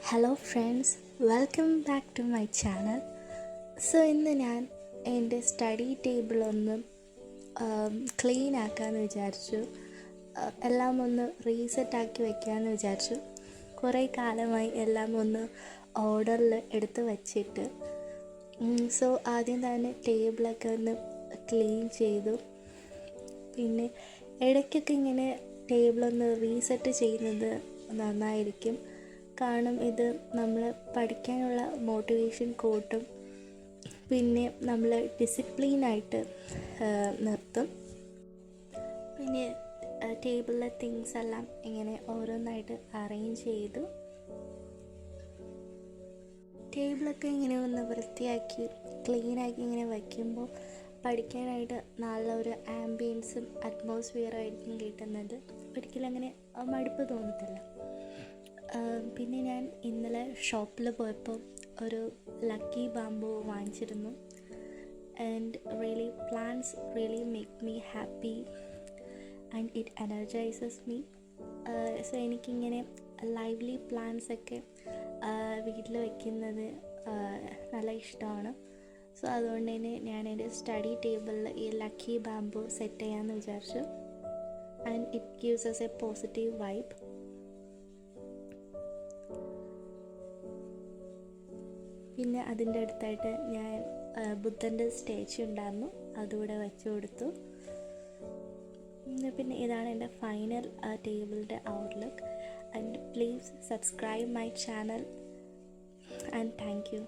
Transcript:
Hello friends, welcome back to my channel. So ഇന്ന് ഞാൻ എൻ്റെ സ്റ്റഡി ടേബിൾ ഒന്ന് ക്ലീൻ ആക്കാമെന്ന് വിചാരിച്ചു. എല്ലാം ഒന്ന് റീസെറ്റാക്കി വയ്ക്കാമെന്ന് വിചാരിച്ചു. കുറേ കാലമായി എല്ലാം ഒന്ന് ഓർഡറിൽ എടുത്ത് വച്ചിട്ട്. സോ ആദ്യം തന്നെ ടേബിളൊക്കെ ഒന്ന് ക്ലീൻ ചെയ്തു. പിന്നെ ഇടയ്ക്കൊക്കെ ഇങ്ങനെ ടേബിളൊന്ന് റീസെറ്റ് ചെയ്യുന്നത് നന്നായിരിക്കും. കാരണം ഇത് നമ്മൾ പഠിക്കാനുള്ള മോട്ടിവേഷൻ കൂട്ടും. പിന്നെ നമ്മൾ ഡിസിപ്ലിനായിട്ട് നിർത്തും. പിന്നെ ടേബിളിലെ തിങ്സ് എല്ലാം ഇങ്ങനെ ഓരോന്നായിട്ട് അറേഞ്ച് ചെയ്തു. ടേബിളൊക്കെ ഇങ്ങനെ ഒന്ന് വൃത്തിയാക്കി ക്ലീനാക്കി ഇങ്ങനെ വയ്ക്കുമ്പോൾ പഠിക്കാനായിട്ട് നല്ലൊരു ആംബിയൻസും അറ്റ്മോസ്ഫിയറും ആയിരിക്കും കിട്ടുന്നത്. ഒരിക്കലും അങ്ങനെ മടുപ്പ് തോന്നത്തില്ല. പിന്നെ ഞാൻ ഇന്നലെ ഷോപ്പിൽ പോയപ്പോൾ ഒരു ലക്കി ബാംബു വാങ്ങിച്ചിരുന്നു. And really plants really make me happy and it energises me. So എനിക്കിങ്ങനെ ലൈവ്ലി പ്ലാന്റ്സ് ഒക്കെ വീട്ടിൽ വയ്ക്കുന്നത് നല്ല ഇഷ്ടമാണ്. സോ അതുകൊണ്ട് തന്നെ ഞാൻ എൻ്റെ സ്റ്റഡി ടേബിളിൽ ഈ ലക്കി ബാംബു സെറ്റ് ചെയ്യാമെന്ന് വിചാരിച്ചു. And it gives us A positive vibe. പിന്നെ അതിൻ്റെ അടുത്തായിട്ട് ഞാൻ ബുദ്ധൻ്റെ സ്റ്റാച്ചു ഉണ്ടായിരുന്നു, അതുകൂടെ വെച്ച് കൊടുത്തു. പിന്നെ ഇതാണ് എൻ്റെ ഫൈനൽ ടേബിളിൻ്റെ outlook. And please subscribe my channel and thank U.